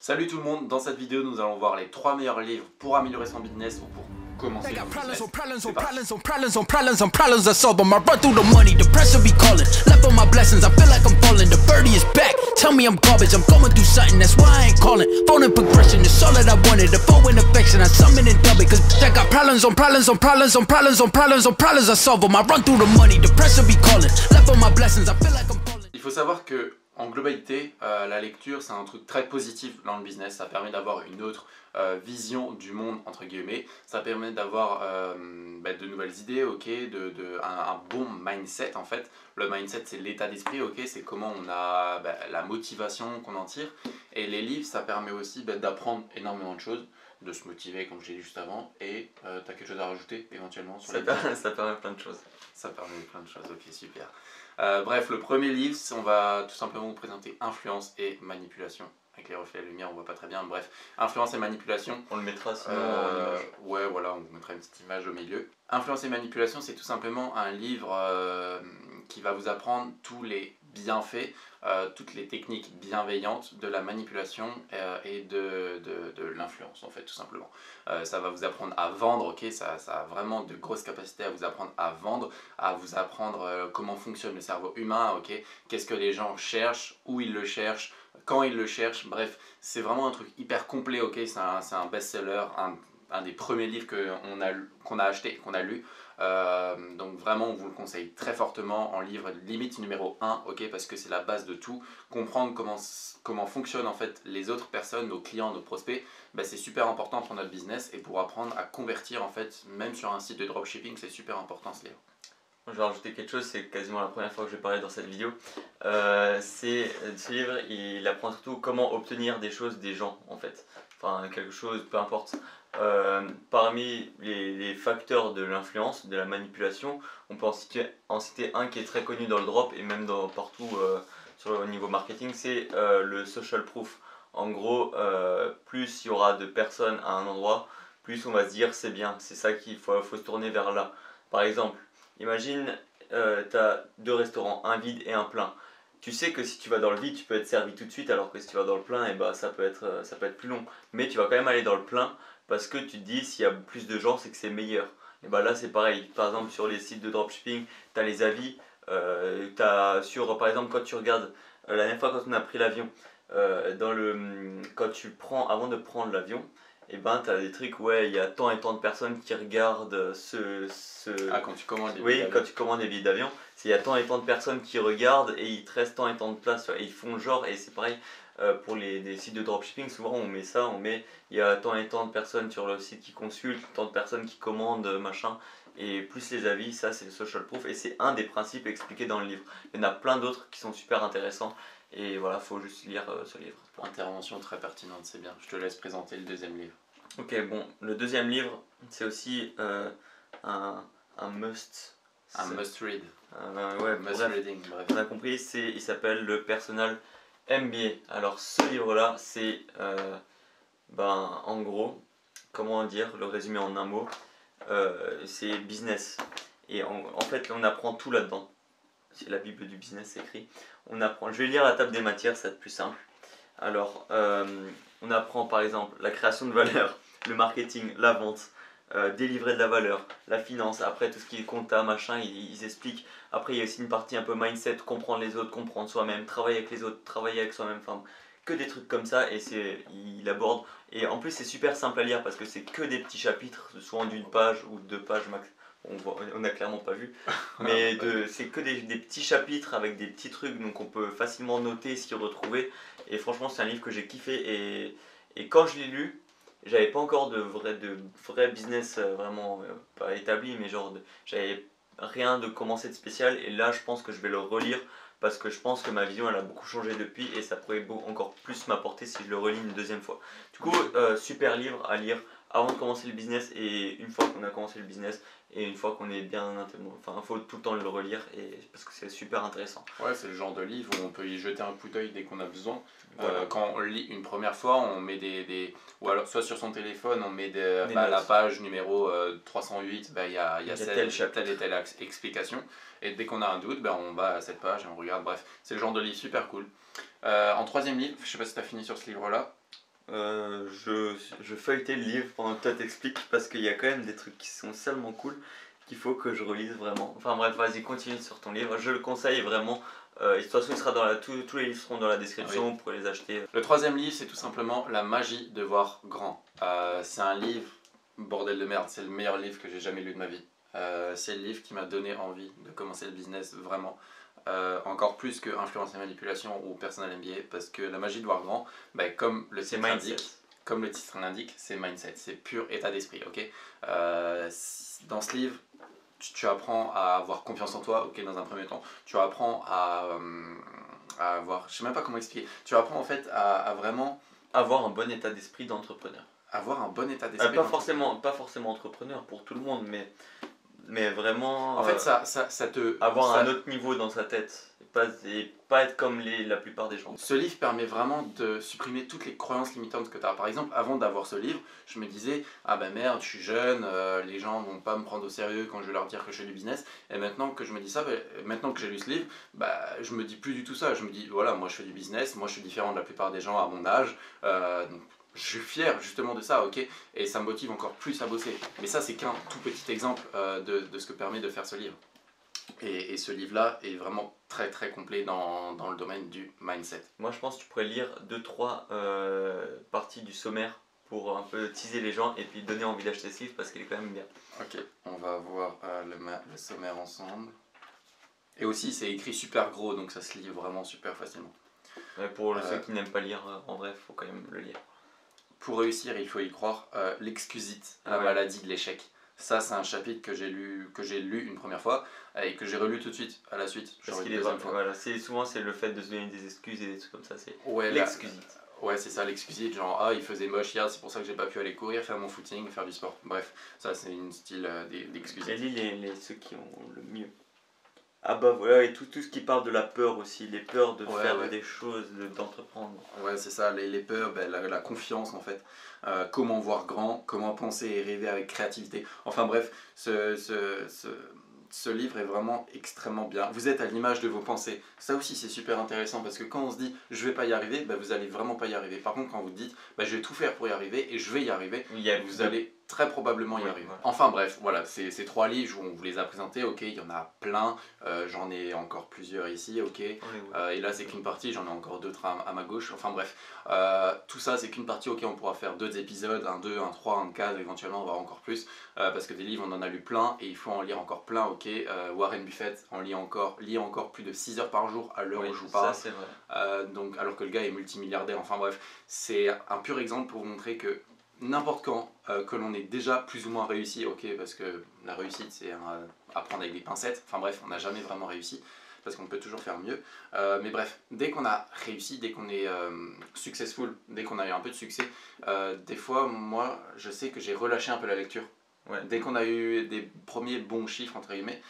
Salut tout le monde, dans cette vidéo nous allons voir les 3 meilleurs livres pour améliorer son business ou pour commencer son business. C'est parti. Problems I solve them. I run through the money, the pressure be calling. Left on my blessings, I feel like I'm falling. The birdie is back. Tell me I'm garbage, I'm going through something, that's why I ain't calling. Phone and progression, it's all that I wanted. The phone and affection, I summon and dub it. Cause I got problems on problems on problems on problems on problems on problems I solve them. I run through the money, the pressure be calling. Left on my blessings, I feel like I'm falling. Il faut savoir que en globalité, la lecture c'est un truc très positif dans le business. Ça permet d'avoir une autre vision du monde entre guillemets. Ça permet d'avoir de nouvelles idées, ok, un bon mindset en fait. Le mindset c'est l'état d'esprit, ok, c'est comment on a la motivation qu'on en tire. Et les livres ça permet aussi d'apprendre énormément de choses, de se motiver comme je l'ai dit juste avant. Et t'as quelque chose à rajouter éventuellement sur ça permet plein de choses. Ça permet plein de choses, ok super. Bref, le premier livre, on va tout simplement vous présenter Influence et Manipulation. Avec les reflets de lumière, on voit pas très bien. Bref, Influence et Manipulation. On le mettra sinon ouais, voilà, on vous mettra une petite image au milieu. Influence et Manipulation, c'est tout simplement un livre qui va vous apprendre tous les bienfaits, toutes les techniques bienveillantes de la manipulation et de l'influence en fait tout simplement. Ça va vous apprendre à vendre, ok, ça a vraiment de grosses capacités à vous apprendre à vendre, à vous apprendre comment fonctionne le cerveau humain, ok, qu'est-ce que les gens cherchent, où ils le cherchent, quand ils le cherchent, bref, c'est vraiment un truc hyper complet, ok, c'est un best-seller, un des premiers livres qu'on a acheté, qu'on a lu. Donc vraiment on vous le conseille très fortement en livre limite numéro 1, ok, parce que c'est la base de tout. Comprendre comment fonctionnent en fait les autres personnes, nos clients, nos prospects, c'est super important pour notre business et pour apprendre à convertir en fait, même sur un site de dropshipping, c'est super important ce livre. Je vais rajouter quelque chose, c'est quasiment la première fois que je vais parler dans cette vidéo. Ce livre, il apprend surtout comment obtenir des choses des gens en fait. Enfin quelque chose, peu importe. Parmi les facteurs de l'influence, de la manipulation, on peut en citer un qui est très connu dans le drop et même partout au niveau marketing, c'est le social proof. En gros, plus il y aura de personnes à un endroit, plus on va se dire c'est bien, c'est ça qu'il faut se tourner vers là. Par exemple, imagine tu as deux restaurants, un vide et un plein. Tu sais que si tu vas dans le vide, tu peux être servi tout de suite, alors que si tu vas dans le plein, ça peut être plus long. Mais tu vas quand même aller dans le plein parce que tu te dis s'il y a plus de gens, c'est que c'est meilleur. Et là c'est pareil. Par exemple sur les sites de dropshipping, tu as les avis. Par exemple quand tu regardes, la dernière fois quand on a pris l'avion, avant de prendre l'avion, et tu as des trucs, ouais, il y a tant et tant de personnes qui regardent quand tu commandes quand tu commandes des billets d'avion, il y a tant et tant de personnes qui regardent et il te reste tant et tant de place, et ils font genre, et c'est pareil pour des sites de dropshipping, souvent on met il y a tant et tant de personnes sur le site qui consultent, tant de personnes qui commandent, machin, et plus les avis, ça c'est le social proof, et c'est un des principes expliqués dans le livre. Il y en a plein d'autres qui sont super intéressants, et voilà, faut juste lire ce livre. Intervention très pertinente, c'est bien. Je te laisse présenter le deuxième livre. Ok, bon, le deuxième livre, c'est aussi un must. Un must read. Ouais, must reading, bref. On a compris, il s'appelle le Personal MBA. Alors ce livre-là, c'est, en gros, comment dire, le résumer en un mot, c'est business. Et en fait, on apprend tout là-dedans. C'est la Bible du business, c'est écrit. On apprend. Je vais lire la table des matières, ça va être plus simple. Alors, on apprend par exemple la création de valeur, le marketing, la vente, délivrer de la valeur, la finance, après tout ce qui est compta, machin, ils expliquent. Après il y a aussi une partie un peu mindset, comprendre les autres, comprendre soi-même, travailler avec les autres, travailler avec soi-même, enfin que des trucs comme ça, et il aborde. Et en plus c'est super simple à lire parce que c'est que des petits chapitres, souvent d'une page ou 2 pages max. On a clairement pas vu, mais c'est que des petits chapitres avec des petits trucs, donc on peut facilement noter, s'y retrouver. Et franchement c'est un livre que j'ai kiffé, et quand je l'ai lu, j'avais pas encore de vrai business vraiment pas établi, mais j'avais rien de commencé de spécial, et là je pense que je vais le relire parce que je pense que ma vision elle a beaucoup changé depuis, et ça pourrait encore plus m'apporter si je le relis une deuxième fois. Du coup, super livre à lire avant de commencer le business, et une fois qu'on a commencé le business, et une fois qu'on est bien, enfin il faut tout le temps le relire, parce que c'est super intéressant. Ouais, c'est le genre de livre où on peut y jeter un coup d'œil dès qu'on a besoin. Voilà. Quand on le lit une première fois, on met ou alors soit sur son téléphone, on met la page numéro 308, il y a telle et telle explication. Et dès qu'on a un doute, on va à cette page et on regarde. Bref, c'est le genre de livre super cool. En troisième livre, je sais pas si tu as fini sur ce livre-là. Je feuilletais le livre pendant que toi t'expliques parce qu'il y a quand même des trucs qui sont tellement cool qu'il faut que je relise vraiment. Enfin bref, vas-y, continue sur ton livre. Je le conseille vraiment. Et de toute façon, il sera tous les livres seront dans la description, vous pourrez les acheter. Le troisième livre, c'est tout simplement La magie de voir grand. C'est un livre, bordel de merde, c'est le meilleur livre que j'ai jamais lu de ma vie. C'est le livre qui m'a donné envie de commencer le business vraiment. Encore plus que Influence et Manipulation ou Personal MBA, parce que la magie de voir grand, comme le titre l'indique, c'est mindset, c'est pur état d'esprit. Ok, dans ce livre, tu apprends à avoir confiance en toi, ok, dans un premier temps. Tu apprends à avoir, je sais même pas comment expliquer, tu apprends en fait à vraiment avoir un bon état d'esprit d'entrepreneur. Avoir un bon état d'esprit. Pas forcément entrepreneur pour tout le monde, mais vraiment. En fait, ça te. Avoir un autre niveau dans sa tête. Et pas être comme la plupart des gens. Ce livre permet vraiment de supprimer toutes les croyances limitantes que tu as. Par exemple, avant d'avoir ce livre, je me disais ah ben merde, je suis jeune, les gens vont pas me prendre au sérieux quand je vais leur dire que je fais du business. Et maintenant que je me dis ça, maintenant que j'ai lu ce livre, je me dis plus du tout ça. Je me dis voilà, moi je fais du business, moi je suis différent de la plupart des gens à mon âge. Donc, je suis fier justement de ça, ok, et ça me motive encore plus à bosser. Mais ça, c'est qu'un tout petit exemple de ce que permet de faire ce livre. Et ce livre-là est vraiment très très complet dans le domaine du mindset. Moi, je pense que tu pourrais lire 2-3 parties du sommaire pour un peu teaser les gens et puis donner envie d'acheter ce livre parce qu'il est quand même bien. Ok, on va voir le sommaire ensemble. Et aussi, c'est écrit super gros, donc ça se lit vraiment super facilement. Mais pour ceux qui n'aiment pas lire, en vrai, il faut quand même le lire. Pour réussir, il faut y croire. L'excusite, la maladie de l'échec. Ça, c'est un chapitre que j'ai lu une première fois et que j'ai relu tout de suite à la suite. Parce qu'il est voilà, souvent c'est le fait de se donner des excuses et des trucs comme ça, c'est l'excusite. Ouais, c'est ça, l'excusite, genre ah il faisait moche hier, c'est pour ça que j'ai pas pu aller courir, faire mon footing, faire du sport. Bref, ça c'est une style d'excusite. Et lis ceux qui ont le mieux. Ah bah voilà, et tout ce qui parle de la peur aussi, les peurs de faire des choses, d'entreprendre. Ouais, c'est ça, les peurs, la confiance en fait. Comment voir grand, comment penser et rêver avec créativité. Enfin bref, ce livre est vraiment extrêmement bien. Vous êtes à l'image de vos pensées. Ça aussi c'est super intéressant parce que quand on se dit je vais pas y arriver, vous allez vraiment pas y arriver. Par contre quand vous dites je vais tout faire pour y arriver et je vais y arriver, vous allez très probablement y arriver. Enfin bref, voilà, ces 3 livres, on vous les a présentés, ok, il y en a plein, j'en ai encore plusieurs ici, ok, et là c'est qu'une partie, j'en ai encore d'autres à ma gauche, enfin bref, tout ça c'est qu'une partie, ok, on pourra faire d'autres épisodes, un 2, un 3, un 4, éventuellement on va encore plus, parce que des livres on en a lu plein, et il faut en lire encore plein, ok, Warren Buffett lit encore plus de 6 heures par jour à l'heure où je vous parle, ça, c'est vrai. donc, alors que le gars est multimilliardaire, enfin bref, c'est un pur exemple pour vous montrer que n'importe quand que l'on est déjà plus ou moins réussi, ok, parce que la réussite c'est à prendre avec des pincettes, enfin bref, on n'a jamais vraiment réussi, parce qu'on peut toujours faire mieux, mais bref, dès qu'on a réussi, dès qu'on est successful, dès qu'on a eu un peu de succès, des fois, moi, je sais que j'ai relâché un peu la lecture. Dès qu'on a eu des premiers bons chiffres, entre guillemets,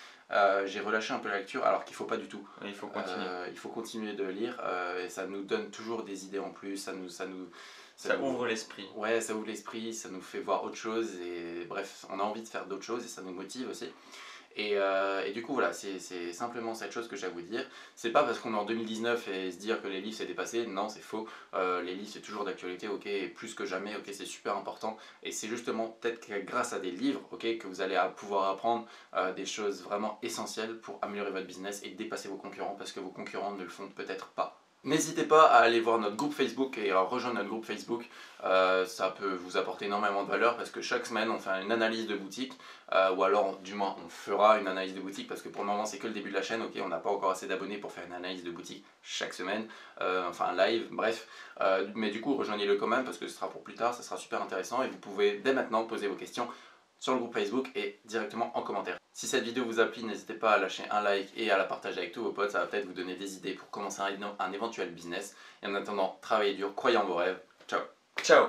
j'ai relâché un peu la lecture, alors qu'il ne faut pas du tout. Il faut continuer. Il faut continuer de lire, et ça nous donne toujours des idées en plus, ça ouvre l'esprit. Ouais, ça ouvre l'esprit, ça nous fait voir autre chose, et bref, on a envie de faire d'autres choses, et ça nous motive aussi. Et du coup, voilà, c'est simplement cette chose que j'ai à vous dire. C'est pas parce qu'on est en 2019 et se dire que les livres c'est dépassé, non, c'est faux. Les livres c'est toujours d'actualité, ok, et plus que jamais, ok, c'est super important. Et c'est justement peut-être grâce à des livres, ok, que vous allez pouvoir apprendre des choses vraiment essentielles pour améliorer votre business et dépasser vos concurrents, parce que vos concurrents ne le font peut-être pas. N'hésitez pas à aller voir notre groupe Facebook et à rejoindre notre groupe Facebook, ça peut vous apporter énormément de valeur parce que chaque semaine on fait une analyse de boutique, ou alors du moins on fera une analyse de boutique parce que pour le moment c'est que le début de la chaîne, ok, on n'a pas encore assez d'abonnés pour faire une analyse de boutique chaque semaine, enfin live, bref, mais du coup rejoignez-le quand même parce que ce sera pour plus tard, ça sera super intéressant et vous pouvez dès maintenant poser vos questions sur le groupe Facebook et directement en commentaire. Si cette vidéo vous a plu, n'hésitez pas à lâcher un like et à la partager avec tous vos potes, ça va peut-être vous donner des idées pour commencer un éventuel business. Et en attendant, travaillez dur, croyez en vos rêves. Ciao. Ciao.